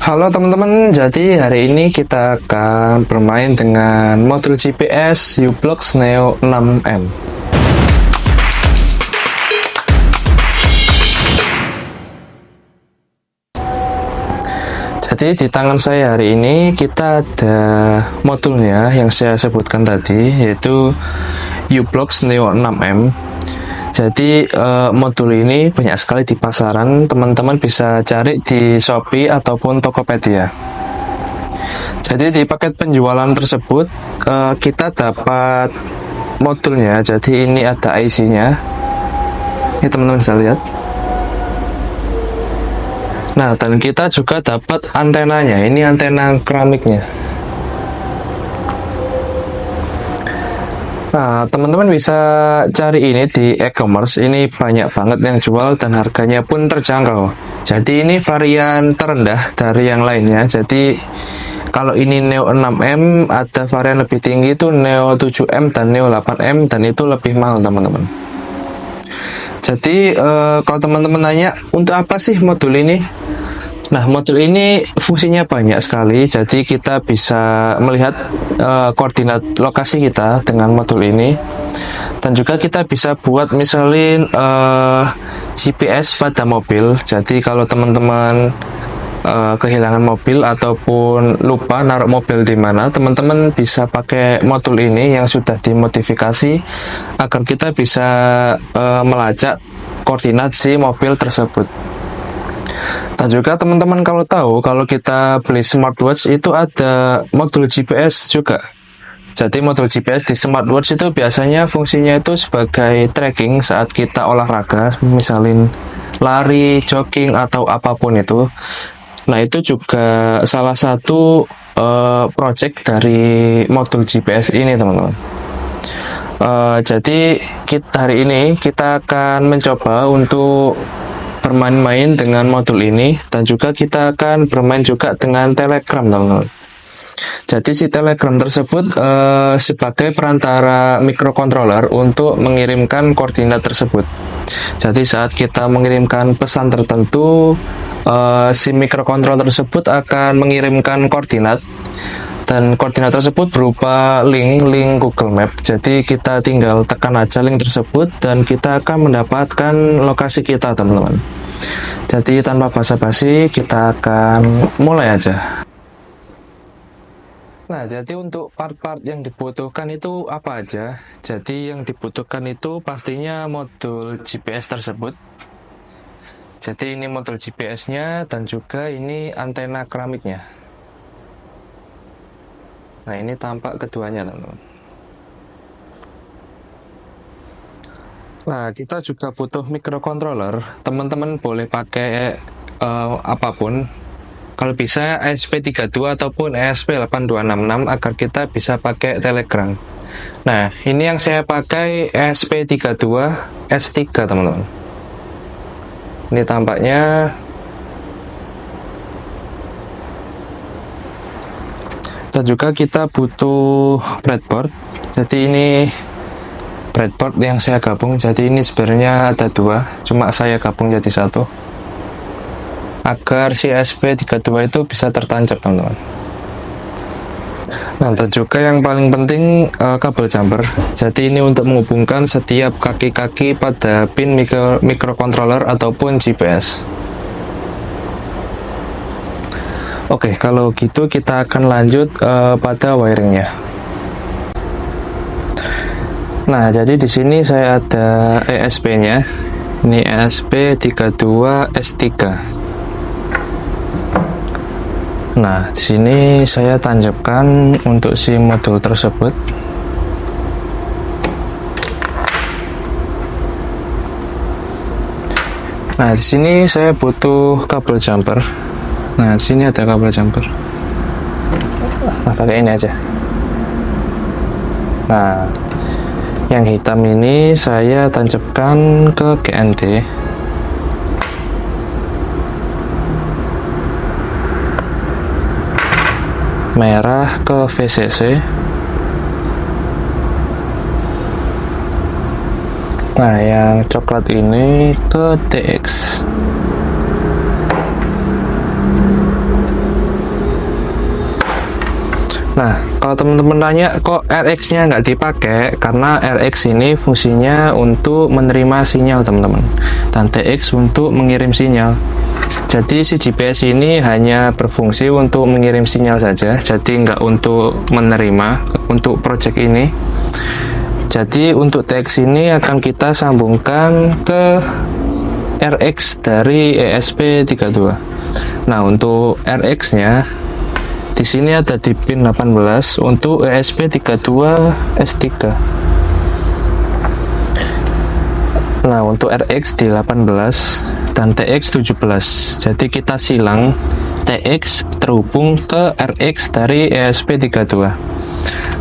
Halo teman-teman, jadi hari ini kita akan bermain dengan modul GPS u-blox Neo 6M. Jadi di tangan saya hari ini kita ada modulnya yang saya sebutkan tadi, yaitu u-blox Neo 6M. Jadi modul ini banyak sekali di pasaran, teman-teman bisa cari di Shopee ataupun Tokopedia. Jadi di paket penjualan tersebut kita dapat modulnya. Jadi ini ada IC-nya. Ini teman-teman bisa lihat. Nah, dan kita juga dapat antenanya. Ini antena keramiknya. Nah, teman-teman bisa cari ini di e-commerce. Ini banyak banget yang jual dan harganya pun terjangkau. Jadi ini varian terendah dari yang lainnya. Jadi kalau ini Neo 6M, ada varian lebih tinggi itu Neo 7M dan Neo 8M, dan itu lebih mahal teman-teman. Jadi kalau teman-teman nanya untuk apa sih modul ini? Nah, modul ini fungsinya banyak sekali. Jadi kita bisa melihat koordinat lokasi kita dengan modul ini, dan juga kita bisa buat misalin GPS pada mobil. Jadi kalau teman-teman kehilangan mobil ataupun lupa naruh mobil di mana, teman-teman bisa pakai modul ini yang sudah dimodifikasi agar kita bisa melacak koordinat si mobil tersebut. Dan juga teman-teman kalau tahu, kalau kita beli smartwatch itu ada modul GPS juga. Jadi modul GPS di smartwatch itu biasanya fungsinya itu sebagai tracking saat kita olahraga, misalin lari, jogging, atau apapun itu. Nah, itu juga salah satu project dari modul GPS ini teman-teman. Jadi hari ini kita akan mencoba untuk bermain-main dengan modul ini, dan juga kita akan bermain juga dengan Telegram teman-teman. Jadi si Telegram tersebut sebagai perantara microcontroller untuk mengirimkan koordinat tersebut. Jadi saat kita mengirimkan pesan tertentu, si microcontroller tersebut akan mengirimkan koordinat, dan koordinat tersebut berupa link Google Map. Jadi kita tinggal tekan aja link tersebut dan kita akan mendapatkan lokasi kita teman-teman. Jadi tanpa basa-basi kita akan mulai aja. Nah, jadi untuk part-part yang dibutuhkan itu apa aja? Jadi yang dibutuhkan itu pastinya modul GPS tersebut. Jadi ini modul GPS-nya, dan juga ini antena keramiknya. Nah, ini tampak keduanya teman-teman. Nah, kita juga butuh microcontroller. Teman-teman boleh pakai apapun. Kalau bisa ESP32 ataupun ESP8266 agar kita bisa pakai Telegram. Nah, ini yang saya pakai ESP32 S3 teman-teman. Ini tampaknya. Dan juga kita butuh breadboard. Jadi ini breadboard yang saya gabung. Jadi ini sebenarnya ada dua, cuma saya gabung jadi satu agar si ESP32 itu bisa tertancap teman-teman. Nah, dan juga yang paling penting kabel jumper. Jadi ini untuk menghubungkan setiap kaki-kaki pada pin microcontroller ataupun GPS. Oke, kalau gitu kita akan lanjut pada wiringnya. Nah, jadi di sini saya ada ESP-nya. Ini ESP32S3. Nah, di sini saya tancapkan untuk si modul tersebut. Nah, di sini saya butuh kabel jumper. Nah, di sini ada kabel jumper. Nah, pakai ini aja. Nah, yang hitam ini saya tancapkan ke GND. Merah ke VCC. Nah, yang coklat ini ke TX. Nah, kalau teman-teman tanya kok RX-nya nggak dipakai, karena RX ini fungsinya untuk menerima sinyal teman-teman, dan TX untuk mengirim sinyal. Jadi si GPS ini hanya berfungsi untuk mengirim sinyal saja, jadi nggak untuk menerima untuk project ini. Jadi untuk TX ini akan kita sambungkan ke RX dari ESP32. Nah, untuk RX-nya di sini ada di pin 18 untuk ESP32S3. Nah, untuk RX di 18 dan TX 17. Jadi kita silang TX terhubung ke RX dari ESP32.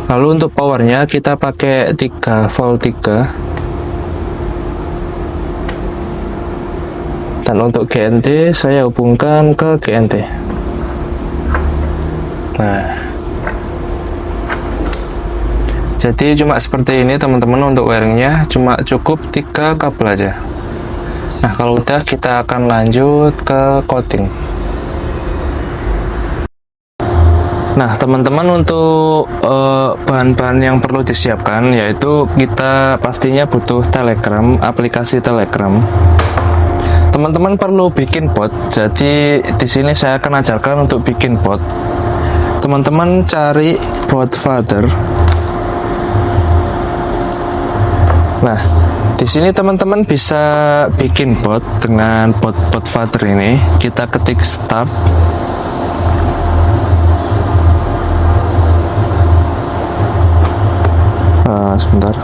Lalu untuk powernya kita pakai 3 volt 3. Dan untuk GND saya hubungkan ke GND. Nah, jadi cuma seperti ini teman-teman untuk wiringnya, cuma cukup 3 kabel aja. Nah, kalau udah kita akan lanjut ke coding. Nah, teman-teman untuk bahan-bahan yang perlu disiapkan yaitu kita pastinya butuh Telegram, aplikasi Telegram. Teman-teman perlu bikin bot. Jadi di sini saya akan ajarkan untuk bikin bot. Teman-teman cari bot father. Nah, di sini teman-teman bisa bikin bot dengan bot father ini. Kita ketik start. Sebentar.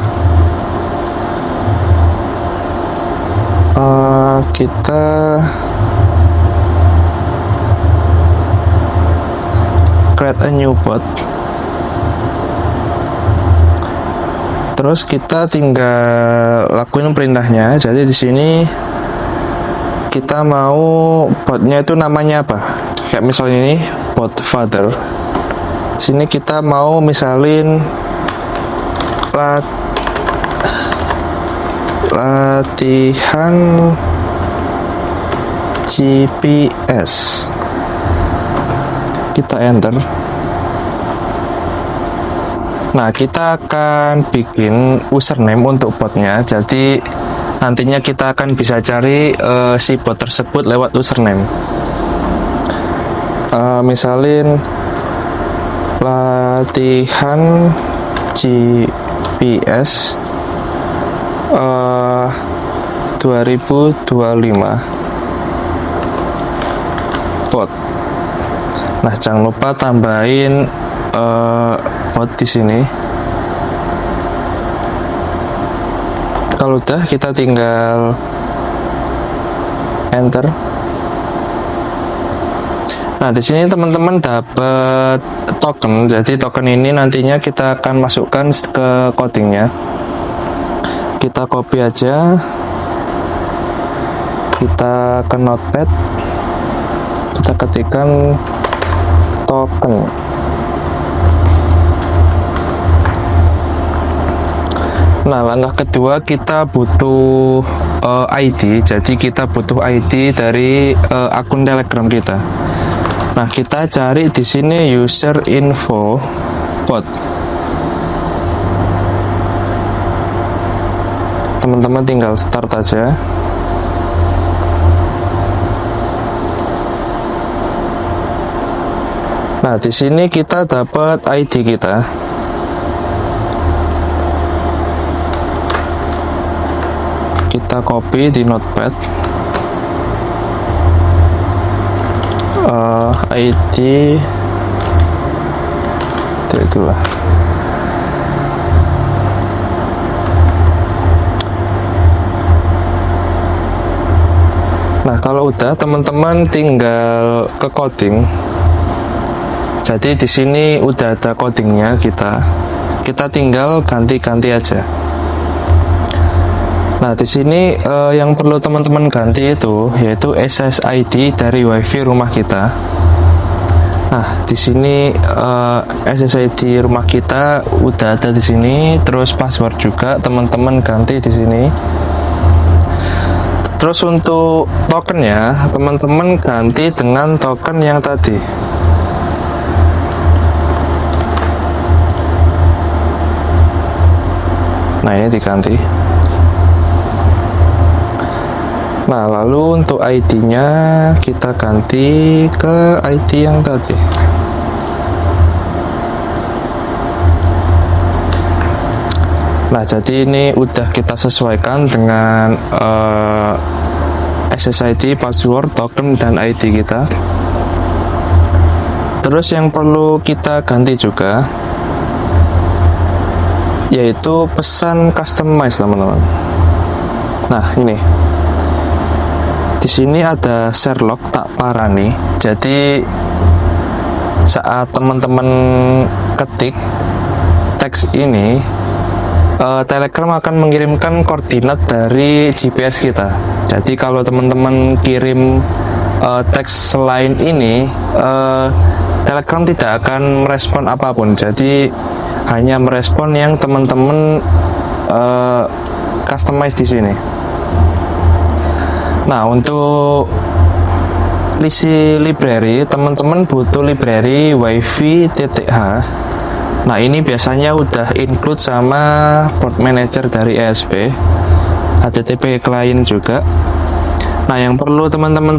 Kita create a new bot. Terus kita tinggal lakuin perintahnya. Jadi di sini kita mau botnya itu namanya apa? Kayak misalnya ini bot father. Di sini kita mau misalin latihan GPS. Kita enter. Nah, kita akan bikin username untuk botnya. Jadi nantinya kita akan bisa cari si bot tersebut lewat username. Misalin latihan GPS 2025 bot. Nah, jangan lupa tambahin bot di sini. Kalau udah, kita tinggal enter. Nah, di sini teman-teman dapat token. Jadi token ini nantinya kita akan masukkan ke codingnya. Kita copy aja. Kita ke notepad. Kita ketikkan token. Nah, langkah kedua kita butuh ID. Jadi kita butuh ID dari akun Telegram kita. Nah, kita cari di sini user info bot. Teman-teman tinggal start aja. Nah, di sini kita dapat ID kita. Kita copy di notepad. ID itulah. Nah, kalau udah teman-teman tinggal ke coding. Jadi di sini udah ada codingnya kita tinggal ganti-ganti aja. Nah, di sini yang perlu teman-teman ganti itu yaitu SSID dari WiFi rumah kita. Nah, di sini SSID rumah kita udah ada di sini, terus password juga teman-teman ganti di sini. Terus untuk tokennya teman-teman ganti dengan token yang tadi. Nah, ini diganti. Nah, lalu untuk ID-nya kita ganti ke ID yang tadi. Nah, jadi ini udah kita sesuaikan dengan SSID, password, token, dan ID kita. Terus yang perlu kita ganti juga yaitu pesan customize, teman-teman. Nah, ini di sini ada Sherlock tak parani. Jadi saat teman-teman ketik teks ini, Telegram akan mengirimkan koordinat dari GPS kita. Jadi kalau teman-teman kirim teks selain ini, Telegram tidak akan merespon apapun. Jadi hanya merespon yang teman-teman customize di sini. Nah, untuk isi library, teman-teman butuh library wifi.h. Nah, ini biasanya udah include sama port manager dari ESP, HTTP client juga. Nah, yang perlu teman-teman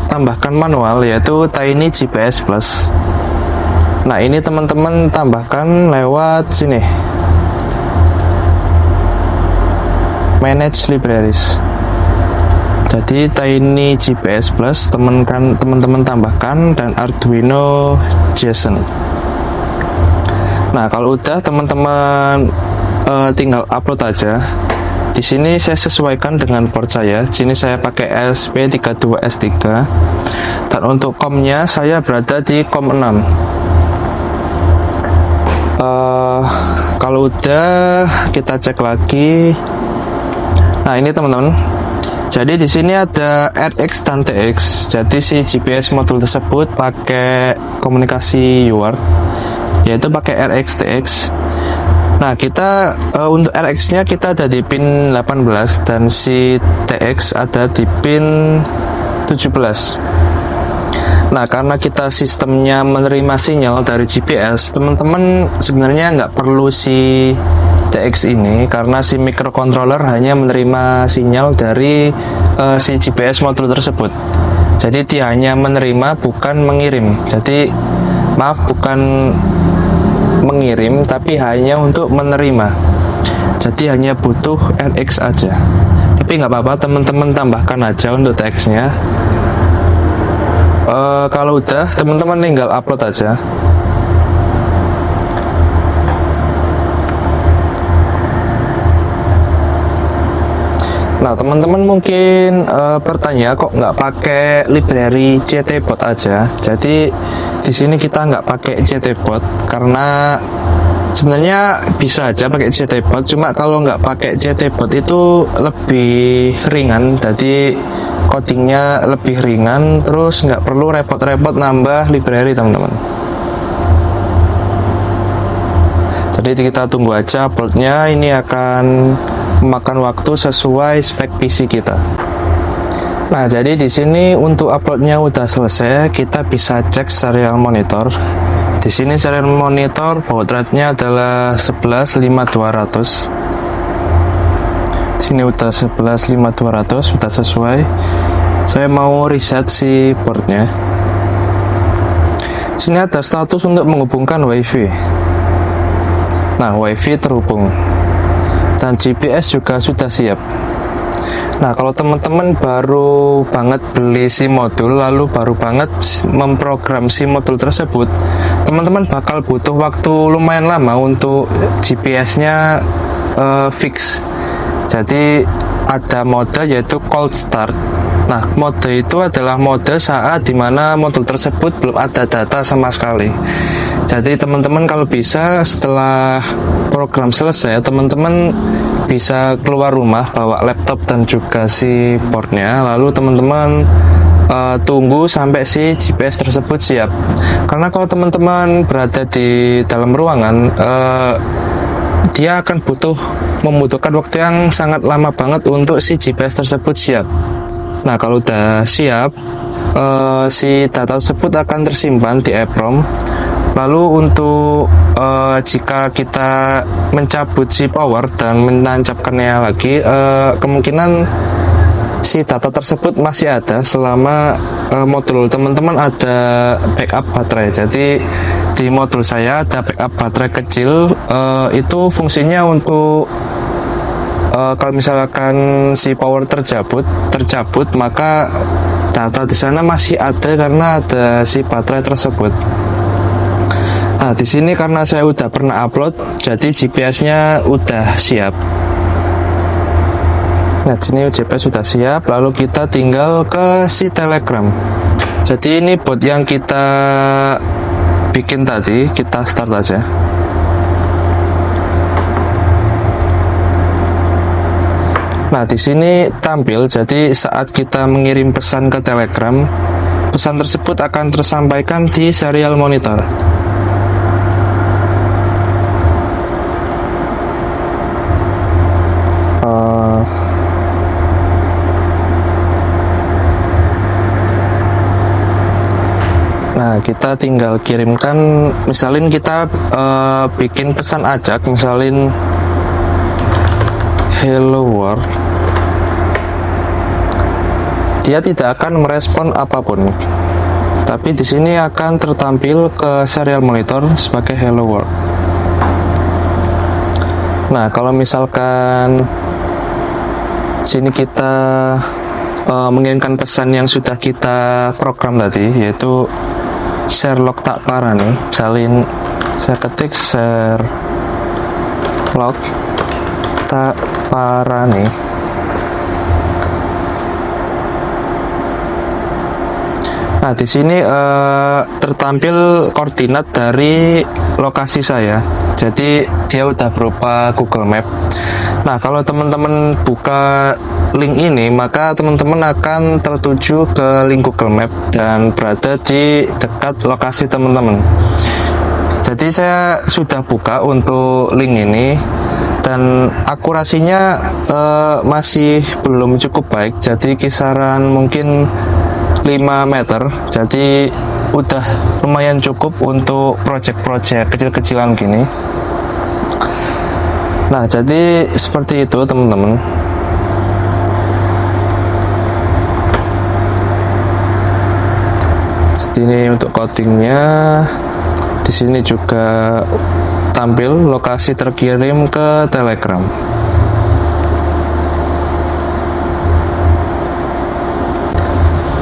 tambahkan manual yaitu Tiny GPS Plus. Nah, ini teman-teman tambahkan lewat sini, Manage Libraries. Jadi Tiny GPS Plus teman-teman tambahkan, dan Arduino JSON. Nah, kalau udah teman-teman tinggal upload aja. Di sini saya sesuaikan dengan port saya. Di sini saya pakai ESP32S3, dan untuk COM-nya saya berada di COM 6. Kalau udah, kita cek lagi. Nah, ini teman-teman. Jadi di sini ada RX dan TX. Jadi si GPS modul tersebut pakai komunikasi UART, yaitu pakai RX TX. Nah, kita untuk RX-nya kita ada di pin 18 dan si TX ada di pin 17. Nah, karena kita sistemnya menerima sinyal dari GPS, teman-teman sebenarnya nggak perlu si TX ini, karena si microcontroller hanya menerima sinyal dari si GPS modul tersebut. Jadi dia hanya menerima, bukan mengirim. Jadi maaf, bukan mengirim, tapi hanya untuk menerima. Jadi hanya butuh RX aja. Tapi nggak apa-apa, teman-teman tambahkan aja untuk TX-nya. Kalau udah, teman-teman tinggal upload aja. Nah, teman-teman mungkin bertanya, kok nggak pakai library CTBot aja? Jadi di sini kita nggak pakai CTBot karena sebenarnya bisa aja pakai CTBot, cuma kalau nggak pakai CTBot itu lebih ringan. Jadi codingnya lebih ringan, terus nggak perlu repot-repot nambah library, teman-teman. Jadi kita tunggu aja uploadnya. Ini akan memakan waktu sesuai spek PC kita. Nah, jadi di sini untuk uploadnya udah selesai. Kita bisa cek serial monitor. Di sini serial monitor baud rate-nya adalah 115200. Sini udah 115200, sudah sesuai. Saya mau reset si portnya. Sini ada status untuk menghubungkan WiFi. Nah, WiFi terhubung. Dan GPS juga sudah siap. Nah, kalau teman-teman baru banget beli si modul, lalu baru banget memprogram si modul tersebut, teman-teman bakal butuh waktu lumayan lama untuk GPS-nya fix. Jadi ada mode yaitu cold start. Nah, mode itu adalah mode saat dimana modul tersebut belum ada data sama sekali. Jadi teman-teman kalau bisa setelah program selesai, teman-teman bisa keluar rumah, bawa laptop dan juga si portnya, lalu teman-teman tunggu sampai si GPS tersebut siap. Karena kalau teman-teman berada di dalam ruangan, dia akan membutuhkan waktu yang sangat lama banget untuk si GPS tersebut siap. Nah, kalau udah siap, si data tersebut akan tersimpan di EEPROM. Lalu untuk jika kita mencabut si power dan menancapkannya lagi, kemungkinan si data tersebut masih ada selama modul teman-teman ada backup baterai. Jadi di modul saya ada backup baterai kecil, itu fungsinya untuk kalau misalkan si power tercabut, maka data di sana masih ada karena ada si baterai tersebut. Nah, di sini karena saya udah pernah upload, jadi GPS-nya udah siap. Nah, di sini GPS sudah siap, lalu kita tinggal ke si Telegram. Jadi ini bot yang kita bikin tadi, kita start aja. Nah, di sini tampil, jadi saat kita mengirim pesan ke Telegram, pesan tersebut akan tersampaikan di serial monitor. Nah, kita tinggal kirimkan, misalin kita bikin pesan ajak, misalin hello world. Dia tidak akan merespon apapun, tapi di sini akan tertampil ke serial monitor sebagai hello world. Nah, kalau misalkan sini kita mengirimkan pesan yang sudah kita program tadi, yaitu Sherlock tak parah nih, misalin saya ketik Sherlock tak parah nih. Nah, di sini tertampil koordinat dari lokasi saya. Jadi dia udah berupa Google Map. Nah, kalau teman-teman buka link ini, maka teman-teman akan tertuju ke link Google Map dan berada di dekat lokasi teman-teman. Jadi saya sudah buka untuk link ini dan akurasinya masih belum cukup baik. Jadi kisaran mungkin 5 meter. Jadi udah lumayan cukup untuk project-project kecil-kecilan gini. Nah, jadi seperti itu teman-teman. Jadi ini untuk codingnya. Di sini juga tampil lokasi terkirim ke Telegram.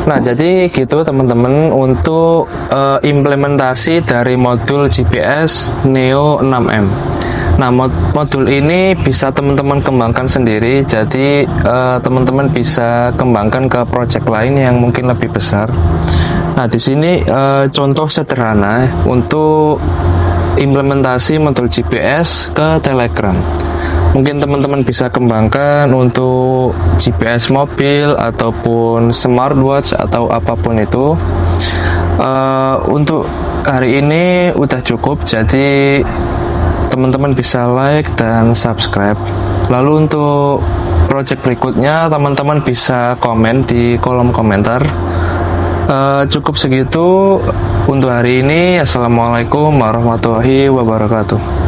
Nah, jadi gitu teman-teman untuk implementasi dari modul GPS Neo 6M. Nah, modul ini bisa teman-teman kembangkan sendiri, jadi teman-teman bisa kembangkan ke project lain yang mungkin lebih besar. Nah, di sini contoh sederhana untuk implementasi modul GPS ke Telegram. Mungkin teman-teman bisa kembangkan untuk GPS mobil ataupun smartwatch atau apapun itu. Untuk hari ini udah cukup, jadi teman-teman bisa like dan subscribe. Lalu untuk project berikutnya teman-teman bisa komen di kolom komentar. Cukup segitu untuk hari ini. Assalamualaikum warahmatullahi wabarakatuh.